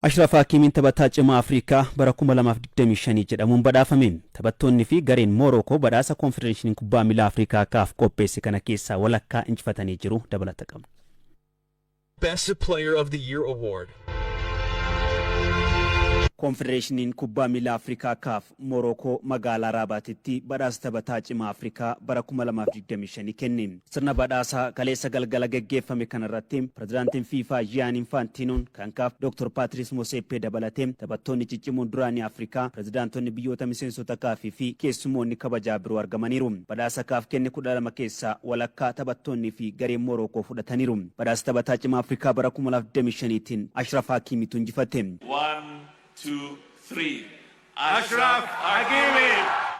Ashraf Hakimiin taphataa cimaa Afrikaa bara 2025 jedhamuun badhaafame. Taphattoonni fi gareen Morocco badhaasa Confederation kubbaa miilaa Afrikaa kaaf qopheesse kana keessaa walakkaa injifatanii jiru dabalata qabna. Best Player of the Year Award. Confederation kubbaa miilaa Afrikaa kaaf Morocco magaalaa Rabaatitti badhaasa taphataa cimaa Afrikaa bara 2025 kenne. Sirna badhaasaa kaleessa galgala geggeeffame kanarratti pirezidaantiin FIFA Gianni Infantino kan kaaf Dr. Patrice Motsepe dabalatee taphattoonni ciccimoon duraanii Afrikaa, pirezidaantonni biyyoota miseensota kaafii fi keessummoonni kabajaa biroo argamaniiru. Badhaasa kaaf kenne 12 keessaa walakkaa taphattoonni fi gareen Morocco fudhataniiru. Badhaasa taphataa cimaa Afrikaa bara 2025tiin Ashraf Hakimiitu injifate. 2, 3. Ashraf Hakimi.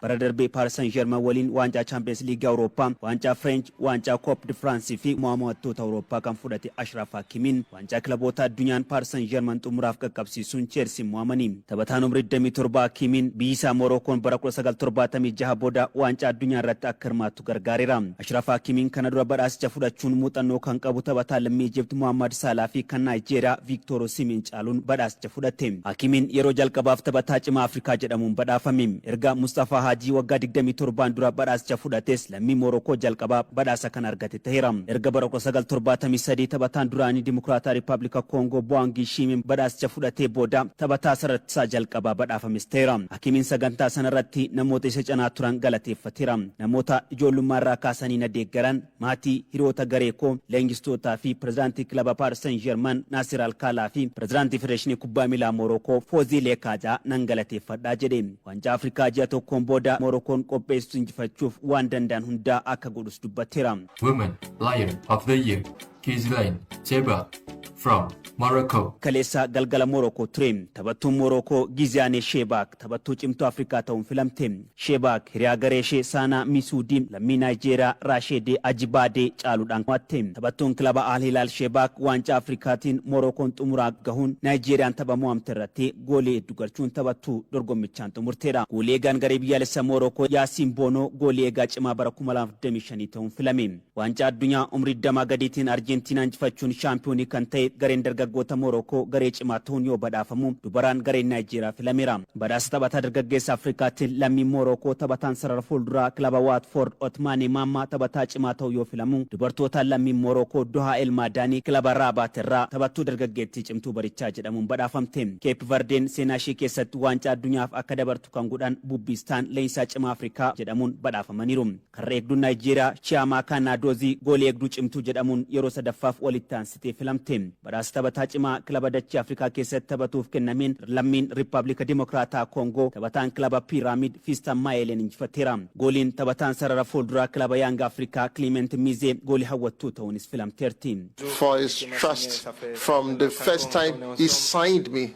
Bara darbee Paris Saint-Germain waliin waancaa Champions League Europa, waancaa French, waancaa Coupe de France fi mo'amtoota Europa kan fudhate Ashraf Hakimiin waancaa kilaboota addunyaan Paris Saint-Germain xumuraaf qaqqabsiisuun Chelsea mo'amanii. Taphataan umrii 27 Hakimiin biyya Moroccoon bara 1976 booda waancaa addunyaa irratti akka hirmaattu gargaareera. Ashraf Hakimiin kana dura badhaasicha fudhachuun muuxannoo kan qabu taphataa lammii Egypt Mohamed Salah fi kan Nigeria Victor Osimhen caaluun badhaasicha fudhate. Hakimiin yeroo jalqabaaf taphataa cimaa Afrikaa jedhamuun badhaafame. Erga Mustafa Haji waggaa 27 dura badhaasicha fudhates lammii Morocco jalqabaa badhaasa kan argate ta'eera. Erga bara 1973 taphataan duraanii Dimokiraataa Riippaabilika Koongoo Bwangi Shimim badhaasicha fudhatee booda taphataa sadarkaa jalqabaa badhaafames ta'eera. Hakimiin sagantaa sanarratti namoota isa cinaa turan galateeffateera. Namoota ijoollummaa irraa kaasanii na deeggaran, maatii, hiriyoota garee koo, leenjistootaa fi pirezidaantii kilaba Paris Saint-Germain Nasser Al-Khelaifi fi pirezidaantii Federeeshinii kubbaa miilaa Morocco Fozii Lekajaa nan galateeffadhaa jedhe. Waancaa Afrikaa ji'a tokkoon booda Moroccoon qopheessu injifachuuf waan danda'an hundaa akka godhus dubbateera. Women Lion of the Year Kizlaine Cheba from Morocco. Kaleessa galgala Morocco ture. Taphattuun Morocco Giziane Shebak taphattuu cimtuu Afrikaa ta'uun filamte. Shebak hiriyaa garee ishee Sana Misuudin lammii Nigeria Rashede Ajibade caaluudhaan mo'atte. Taphattuun kilaba Al Hilal Shebak waancaa Afrikaatiin Moroccoon xumuraa gahuun Nigeriyaan tapha mo'amte irratti goolee hedduu galchuun taphattuu dorgommichaan xumurteedha. Goolee eegaan garee biyyaalessa Morocco Yasin Bono goolee eegaa cimaa bara 2025 ta'uun filame. Waancaa addunyaa umrii 20 gadiitiin Argentinaa injifachuun shaampiyoonii kan ta'e gareen dargaggoota Morocco garee cimaa ta'uun yoo badhaafamu dubaraan gareen Nigeria filameera. Badhaasa taphataa dargaggeessa Afrikaatiin lammii Morocco taphataan sarara fuulduraa kilaba Watford Otmane Mamma taphataa cimaa ta'uu yoo filamu dubartoota lammii Morocco Doha El Madani kilaba Rabat irraa taphattuu dargaggeettii cimtuu barichaa jedhamuun badhaafamte. Cape Verdeen seenaa ishee keessatti waancaa addunyaaf akka dabartu kan godhan Bubbistaan leensaa cimaa Afrikaa jedhamuun badhaafamaniiru. Karra eegduu Nigeria Chiamaka Nnadozie goolee eegduu cimtuu jedhamuun yeroo sadaffaaf walitti aansitee filamte. Badhaasa taphataa cimaa kilaba dachee Afrikaa keessatti taphatuuf kennameen lammiin Riippaabilika Dimokiraataa Koongoo taphataan kilaba Pyramid Fiston Mayelen injifateera. Gooliin taphataan sarara fuulduraa kilaba Young Africa Clement Mize goolii hawwattuu ta'uunis filamteerti. For his trust from the first time he signed me.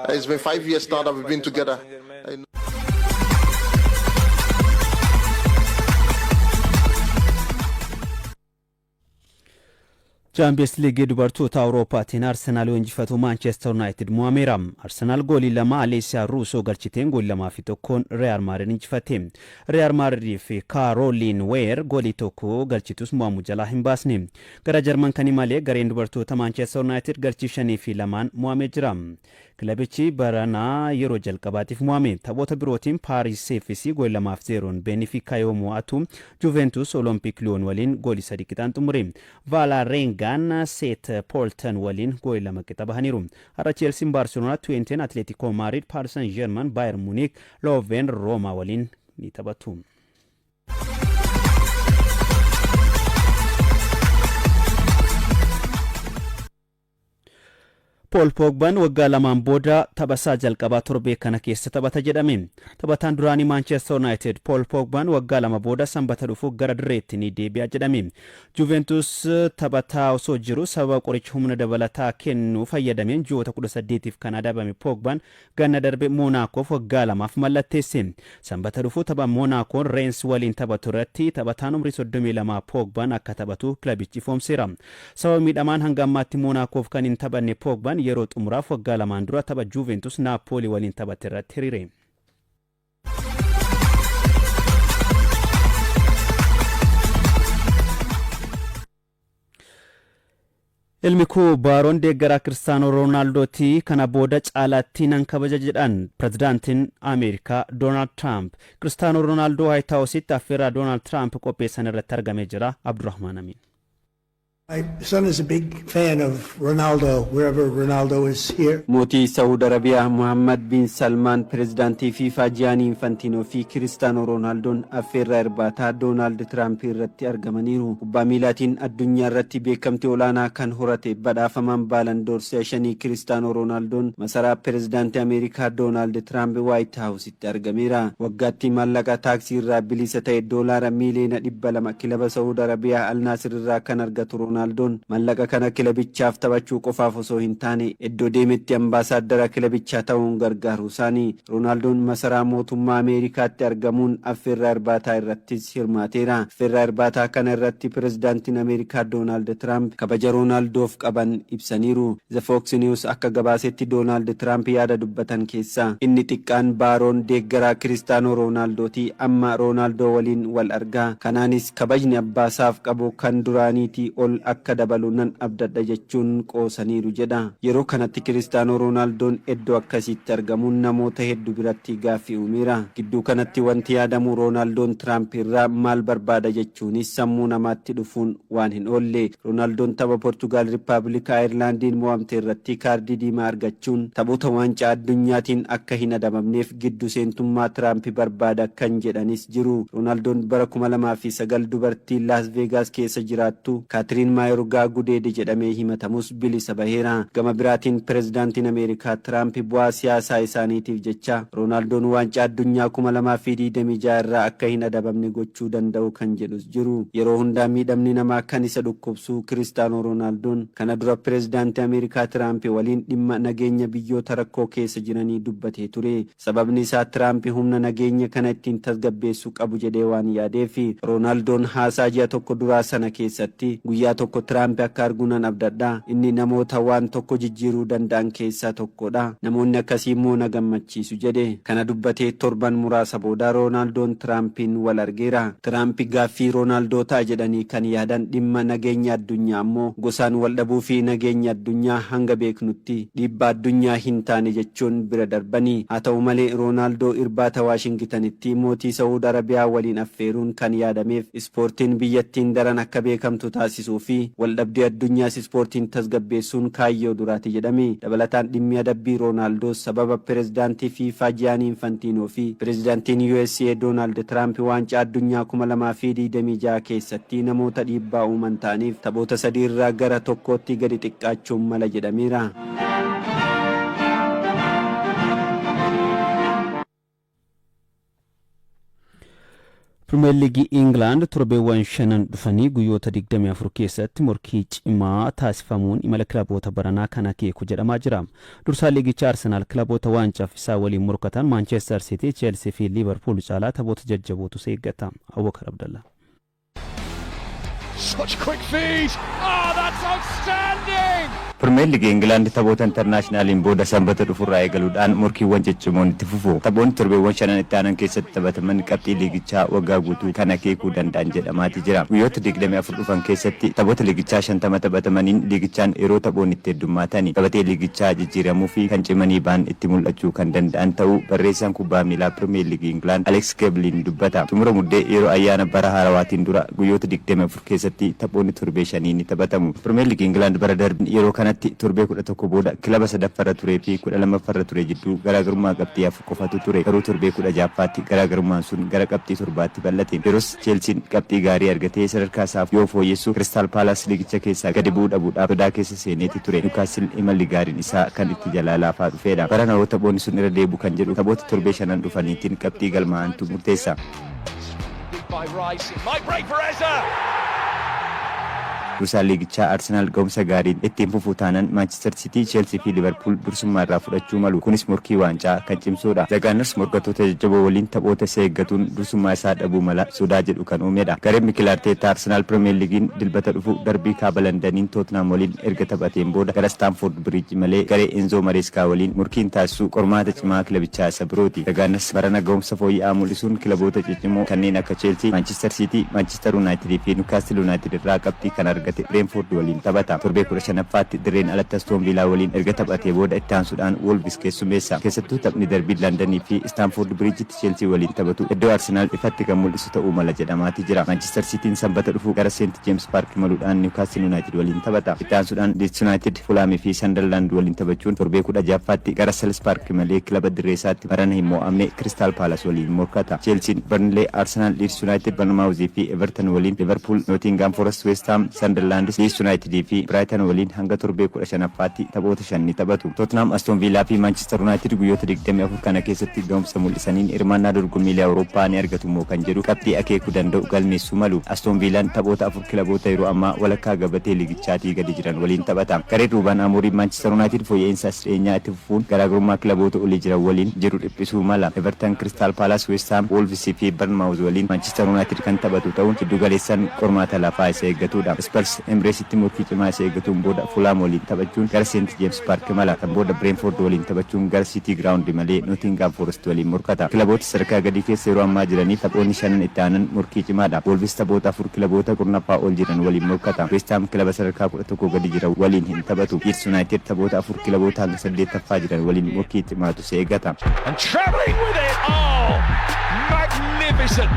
It's been 5 years now that we've been together. Champions League dubartoota Awurooppaatiin Arsenaal injifatu Manchester United mo'ameera. Arsenaal goolii lama Alessia Russo galchiteen goolii 2-1 Real Madrid injifate. Real Madrid fi Caroline Weir goolii tokko galchitus mo'amuu jalaa hin baasne. Gara Jarman kan malee gareen dubartoota Manchester United galchii 5-2 mo'amee jira. Kilabichi baranaa yeroo jalqabaatiif mo'ame. Taphoota birootiin Paris FC goolii 2-0 Benfica yoo mo'atu Juventus Olympique Lyon waliin goolii 3 qixaan xumure. Vålerenga Set Porton waliin goolii 2 qixa bahaniiru. Har'a Chelsea Barcelona, Twente Atletico Madrid, Paris Saint-Germain, Bayern Munich, Leuven Roma waliin ni taphatu. Paul Pogba waggaa lamaan booda taphasaa jalqabaa torbee kana keessa taphata jedhame. Taphataan duraanii Manchester United Paul Pogba waggaa lama booda sanbata dhufu gara direetti ni deebi'a jedhame. Juventus taphataa osoo jiru sababa qoricha humna dabalataa kennu fayyadameen ji'oota 18f kan adabame Pogba ganna darbe Monacoof waggaa lamaaf mallatteesse. Sanbata dhufu tapha Monacoon Reims waliin taphatu irratti taphataan umrii 32 Pogba akka taphatu kilabichi ifoomseera. Sababa miidhamaan hanga ammaatti Monacoof kan hin taphanne Pogba yeroo xumuraaf waggaa lamaan dura tapha Juventus Napoli waliin taphate irratti hiriire. Ilmi koo baaroon deeggaraa Kiristaanoo Roonaaldootii kana booda caalaatti nan kabaja jedhan pirezidaantiin Ameerikaa Doonaald Tiraamp. Kiristaanoo Roonaaldoo Waayit Haawusitti affeerraa Doonaald Tiraamp qopheessan irratti argamee jira. Abdurrahmaan Amin. My son is a big fan of Ronaldo, wherever Ronaldo is here. Mootii Saudi Arabiyaa Muhammad bin Salmaan pirezidaantii FIFA Gianni Infantino fi Kiristaanoo Roonaaldoon affeerraa irbaataa Doonaald Tiraamp irratti argamaniiru. Kubbaa miilaatiin addunyaa irratti beekamtii olaanaa kan horate badhaafamaan Baalan d'Or shanii Kiristaanoo Roonaaldoon masaraa pirezidaantii Ameerikaa Doonaald Tiraamp Waayit Haawusitti argameera. Waggaatti maallaqa taaksii irraa bilisa ta'e doolaara miiliyoona 200 kilaba Saudi Arabiyaa Al Naasir irraa kan argatu Roonaaldoon mallaqa kana kilabichaaf taphachuu qofaaf osoo hin taane iddoo deemetti ambaasaadara kilabichaa ta'uun gargaaru isaanii. Roonaaldoon masaraa mootummaa Ameerikaatti argamuun affeerraa irbaataa irrattis hirmaateera. Affeerraa irbaataa kana irratti pirezidaantiin Ameerikaa Doonaald Tiraamp kabaja Roonaaldoof qaban ibsaniiru. The Fox News akka gabaasetti Doonaald Tiraamp yaada dubbatan keessaa inni xiqqaan baaroon deeggaraa Kiristaanoo Roonaaldooti amma Roonaaldoo waliin wal argaa. Kanaanis kabajni abbaasaaf qabu kan duraaniitii ol akka dabalu nan abdadha jechuun qoosaniiru jedha. Yeroo kanatti Kiristaanoo Roonaaldoon iddoo akkasitti argamuun namoota hedduu biratti gaaffii uumeera. Gidduu kanatti wanti yaadamu Roonaaldoon Tiraamp irraa maal barbaada jechuunis sammuu namaatti dhufuun waan hin oolle. Roonaaldoon tapha Portugaal Rippaabilika Ayirlaandiin mo'amte irratti kaardii diimaa argachuun taphoota waancaa addunyaatiin akka hin adabamneef giddu seentummaa Tiraamp barbaada kan jedhanis jiru. Roonaaldoon bara 2009 dubartii Las Vegas keessa jiraattu Kaatiriin Maayorgaa gudeede jedhamee himatamus bilisa baheera. Gama biraatiin pirezidaantiin Ameerikaa Tiraamp bu'aa siyaasaa isaaniitiif jecha Roonaaldoon waancaa addunyaa 2026 irraa akka hin adabamne gochuu danda'u kan jedhus jiru. Yeroo hundaa miidhamni namaa kan isa dhukkubsu Kiristaanoo Roonaaldoon kana dura pirezidaantii Ameerikaa Tiraamp waliin dhimma nageenya biyyoota rakkoo keessa jiranii dubbatee ture. Sababni isaa Tiraamp humna nageenya kana ittiin tasgabbeessuu qabu jedhee waan yaadeef. Roonaaldoon haasaa ji'a tokko duraa sana keessatti guyyaa tokko Tiraamp akka arguunan abdadha. Inni namoota waan tokko jijjiiruu danda'an keessaa tokkodha. Namoonni akkasii immoo na gammachiisu jedhe. Kana dubbatee torban muraasa booda Roonaaldoon Tiraampiin wal argeera. Tiraamp gaaffii Roonaaldoo ta'a jedhanii kan yaadan dhimma nageenya addunyaa ammoo gosaan wal dhabuu fi nageenya addunyaa hanga beeknutti dhiibbaa addunyaa hin taane jechuun bira darbanii. Haa ta'u malee Roonaaldoo irbaata Waashingitanitti mootii Saudi Arabiyaa waliin affeeruun kan yaadameef ispoortiin biyyattiin daran akka beekamtu taasisuu fi waldhabdee addunyaas ispoortiin tasgabbeessuun kaayyoo duraati jedhame. Dabalataan dhimmi adabbii Roonaaldoos sababa pirezidaantii FIFA Gianni Infantino fi pirezidaantiin USA Doonaald Tiraamp waancaa addunyaa 2026 keessatti namoota dhiibbaa uuman ta'aniif taphoota 3 irraa gara tokkootti gadi xiqqaachuun mala jedhameera. Premier League England torbeewwan shanan dhufanii guyyoota 24 keessatti morkii cimaa taasifamuun imala kilaboota baranaa kana keeku jedhamaa jira. Dursaa liigichaa Arsenal kilaboota waancaa isaa waliin morkatan Manchester City, Chelsea fi Liverpool caalaa taphoota jajjabootu seeggata. Abubakar Abdallah. Such quick feed. Oh, that's outstanding. Premier League England taphoota internaashinaaliin booda sanbata dhufurraa eegaluudhaan morkiiwwan ciccimoon itti fufu. Taphoonni torbeewwan shanan itti aanan keessatti taphataman qabxii liigichaa waggaa guutuu kan akeekuu danda'an jedhamaati jira. Guyyoota 24 dhufan keessatti taphoota liigichaa 50 taphatamaniin liigichaan yeroo taphoonni itti heddummaatani taphatee liigichaa jijjiiramuu fi kan cimanii ba'an itti mul'achuu kan danda'an ta'uu barreessaan kubbaa miilaa Premier League England Alex Keblin dubbata. Xumura muddee yeroo ayyaana bara haarawaatiin dura guyyoota 24 keessatti taphoonni torbee shanii ni taphatamu. Premier League England bara darbe yeroo kanatti torbee 11 booda kilaba sadaffarra turee fi 12ffarra ture jidduu garaagarummaa qabxii afur qofatu ture. Garuu torbee 16ffaatti garaagarummaan sun gara qabxii 7tti bal'ate. Yeroos Chelsean qabxii gaarii argatee sadarkaa isaaf yoo fooyyessu Crystal Palace liigicha keessaa gadi bu'uu dhabuudhaaf sodaa keessa seeneeti ture. Newcastle imalli gaariin isaa kan itti jalaa laafaa dhufeedha. Bara namoota taphoonni sun irra deebu kan jedhu taphoota torbee shanan dhufaniitiin qabxii galmaa'antu murteessa. Dursaa liigichaa Arsenal ga'umsa gaariin ittiin fufuu taanaan Manchester City, Chelsea fi Liverpool dursummaa irraa fudhachuu malu. Kunis morkii waancaa kan cimsuudha. The Gunners morkattoota jajjaboo waliin taphoota isa eeggatuun dursummaa isaa dhabuu mala sodaa jedhu kan uumedha. Gareen Mikel Arteta Arsenal Premier Leaguein dilbata dhufu darbii kaaba Londaniin Tottenham waliin erga taphateen booda gara Stamford Bridge malee garee Enzo Maresca waliin morkiin taasisuu qormaata cimaa kilabichaa isa birooti. The Gunners barana ga'umsa fooyya'aa mul'isuun kilaboota ciccimoo kanneen akka Chelsea, Manchester City, Manchester United fi Newcastle United irraa qabxii kan argatan argate Brentford waliin taphata. Torbee 15ffaatti dirreen alatti Aston Villa waliin erga taphatee booda itti aansuudhaan Wolves keessummeessa. Keessattuu taphni darbii London fi Stamford Bridge Chelsea waliin taphatu iddoo Arsenal ifatti kan mul'isu ta'uu mala jedhamaati jira. Manchester City sanbata dhufu gara St James Park imaluudhaan Newcastle United waliin taphata. Itti aansuudhaan Leeds United, Fulham fi Sunderland waliin taphachuun torbee 16ffaatti gara Selhurst Park malee kilaba dirree isaatti marana hin mo'amne Crystal Palace waliin morkata. Chelsea, Burnley, Arsenal, Leeds United, Bournemouth fi Everton waliin, Liverpool, Nottingham Forest, West Ham, Sunderland, Leeds United fi Brighton waliin hanga torbee 15ffaatti taphoota 5 ni taphatu. Tottenham, Aston Villa fi Manchester United guyyoota 24 kana keessatti gahumsa mul'isaniin hirmaannaa dorgommiilee Awurooppaa ni argatu moo kan jedhu qabxii akeekuu danda'u galmeessuu malu. Aston Villaan taphoota 4 kilaboota yeroo ammaa walakkaa gabatee liigichaatii gadi jiran waliin taphata. Garee Ruben Amorim Manchester United fooyya'insa dhiyeenyaa itti fufuun garaagarummaa kilaboota olii jiran waliin jiru dhiphisuu mala. Everton, Crystal Palace, West Ham, Wolves fi Bournemouth waliin Manchester United kan taphatu ta'uun giddu galeessaan qormaata lafaa isa eeggatudha. Spurs Emirates murtii cimaa isa eeggatuun booda Fulham waliin taphachuun gara St James Park mala. Kan booda Brentford waliin taphachuun gara City Ground malee Nottingham Forest waliin morkata. Kilaboota sadarkaa gadii keessa yeroo ammaa jiranii taphoonni 5 itti aanan murkii cimaadha. Wolves taphoota 4 kilaboota kurnaffaa ol jiran waliin morkata. West Ham kilaba sadarkaa 11 gadi jiran waliin hin taphatu. Leeds United taphoota 4 kilaboota hanga 8ffaa jiran waliin murkii cimaatu isa eeggata. And travelling with it. Oh, magnificent.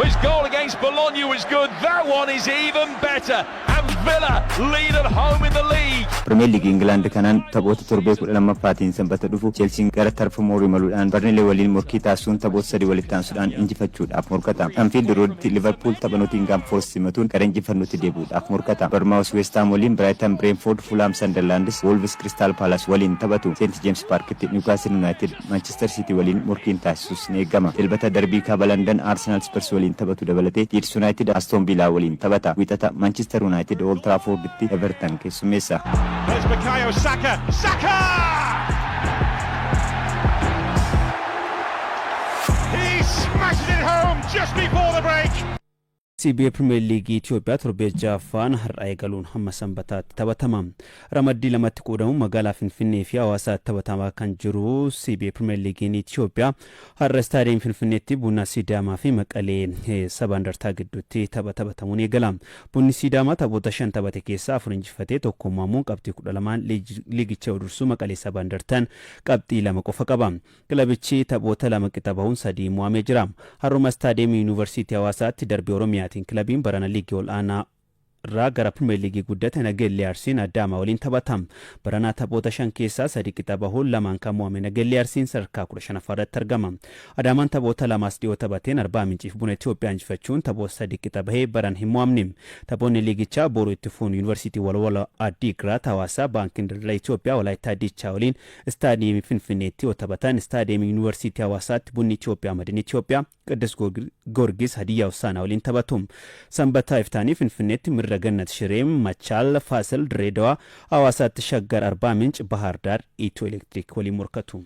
His goal against Bologna was good. That one is even better. And Villa lead at home in the league. Premier League England kanaan taphoota torbee 12ffaatiin sanbata dhufu Chelsea gara Turf Moor imaluudhaan Burnley waliin morkii taasisuun taphoota 3 walitti aansuudhaan injifachuudhaaf morkata. Anfield Roaditti Liverpool tapha Nottingham Forest simatuun gara injifannootti deebi'uudhaaf morkata. Bournemouth West Ham waliin, Brighton Brentford, Fulham Sunderland, Wolves Crystal Palace waliin taphatu. St James Parkitti Newcastle United Manchester City waliin morkiin taasisuus ni eegama. Dilbata darbii kaaba London Arsenal Spurs waliin taphatu dabalatee Leeds United Aston Villa waliin taphata. Wixata Manchester United Old Traffordtti Everton keessummeessa. There's Bukayo Saka. Saka! He smashes it home just before the break. CBA Premier League Itoophiyaa torbee jaffaan har'a eegaluun hamma sanbataatti taphatama. Ramaddii lamatti qoodamuun magaalaa Finfinnee fi Hawaasaatti taphatamaa kan jiru CBA Premier League Itoophiyaa har'a istaadiyeem Finfinneetti Bunna Sidaamaa fi Maqalee Saba Indartaa gidduutti taphatamuun eegala. Bunni Sidaamaa taphoota 5 taphate keessaa 4 injifatee tokko mo'amuun qabxii 12 liigicha dursu Maqalee Saba Indartaan qabxii 2 qofa qaba. Kilabichi taphoota 2 qixa bahuun 3 mo'amee jira. Har'uma istaadiyeem Yuunivarsiitii Hawaasaatti darbii Oromiyaa kilabiin barana liigii ol'aanaa irraa gara Premier League guddate Nageellee Arsiin Adaamaa waliin taphatam. Baranaa taphoota 5 keessaa 3 qixa bahuun 2 kan mo'ame Nageellee Arsiin sadarkaa 15ffaarratti argama. Adaamaan taphoota 2 dhiyoo taphateen Arbaa Minciif Buna Itoophiyaa injifachuun taphoota 3 qixa bahee baran hin mo'amne. Taphoonni liigichaa boru itti fuun Yuunivarsiitii Walwala Addiigiraat Hawaasaa Baankiin Daldala Itoophiyaa Walaayittaa Diichaa waliin istaadiyeemii Finfinneetti yoo taphatan istaadiyeemii Yuunivarsiitii Hawaasaatti Bunni Itoophiyaa Madiin Itoophiyaa Qidduus Goorgis Hadiyyaa Hosaanaa waliin taphatu. Sanbataa iftaanii Finfinneetti Mirra Gannat Shireem Machaal Faasil Direedawaa Hawaasaatti Shaggar Arbaa Minch Bahar Daar Itiyoo Elektiriik waliin morkatu.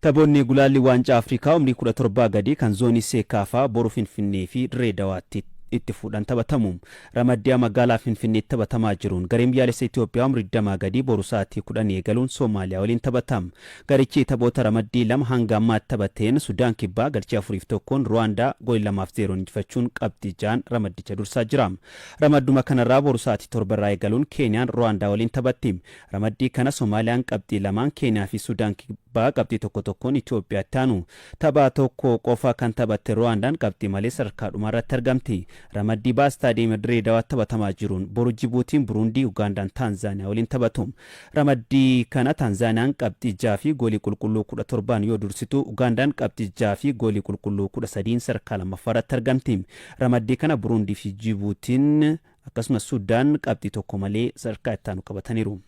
Taphoonni gulaalli waancaa Afrikaa umrii 17 gadi kan zoonii Seekaafaa boru Finfinnee fi Direedawaatti itti fuudhan taphatamu. Ramaddiyaa magaalaa Finfinneetti taphatamaa jiruun gareen biyyaalessa Itoophiyaa umrii 20 gadi boru sa'aatii 10 eegaluun Soomaaliyaa waliin taphatam. Garichi taphoota ramaddii 2 hanga ammaatti taphateen Sudaan Kibbaa galchii 4-1 Ruwaandaa goolii 2-0 injifachuun qabxii 6 ramaddicha dursaa jira. Ramadduma kanarraa boru sa'aatii 7 irraa eegaluun Keeniyaan Ruwaandaa waliin taphatti. Ramaddii kana Soomaaliyaan qabxii 2 Keeniyaa fi Sudaan Kibbaa qabxii 1-1 Itoophiyaatti aanu. Taphaa tokko qofa kan taphatte Ruwaandaan qabxii malee sadarkaa dhumaarratti argamti. Ramaddii istaadiyeemii Direedawaatti taphatamaa jiruun boru Jibuutiin Buruundii Ugaandaan Taanzaaniyaa waliin taphatu. Ramaddii kana Taanzaaniyaan qabxii 6 fi goolii qulqulluu 17 yoo dursitu Ugaandaan qabxii 6 fi goolii qulqulluu 13 sadarkaa lammaffaarratti argamti. Ramaddii kana Buruundii fi Jibuutiin akkasumas Sudaan qabxii tokko malee sadarkaa itti aanu qabataniiru.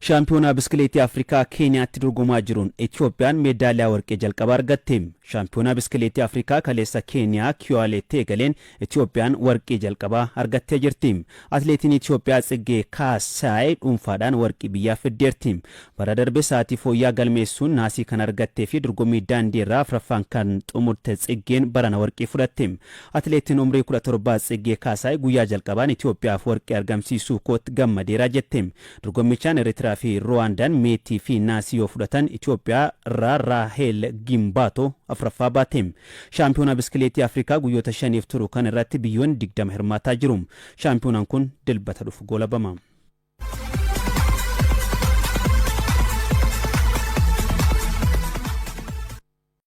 ሻምፒዮና ብስክሌት አፍሪካ ኬንያatti dorgomaa jiruun Itoophiyaan meedaaliyaa warqee jalqabaa argatte. ሻምፒዮና ብስክሌት አፍሪካ kaleessa Keeniyaa Kiwaleetti eegaleen Itoophiyaan warqee jalqabaa argattee jirti. Atleetiin Itoophiyaa Tsiggee Kaasaay dhuunfaadhaan warqee biyyaaf fiddeerti. Bara darbe sa'aatii fooyyaa galmeessuun naasii kan argattee fi dorgommii daandii irraa afuraffaan kan xumurte Tsiggeen barana warqee fudhatte. Atleetiin umrii 17 Tsiggee Kaasaay guyyaa jalqabaan Itoophiyaaf warqee argamsiisuu kootti gammadeera jette. Dorgommichaan Eritraa fi Ruwaandaan meetii fi naasii yoo fudhatan Itoophiyaa irraa Raahel Gimbaatoo afuraffaa baate. Shaampiyoona biskileetii Afrikaa guyyoota 5 turu kan irratti biyyoonni 20 hirmaataa jiru. Shaampiyoonaan kun dilbata dhufu goolabama.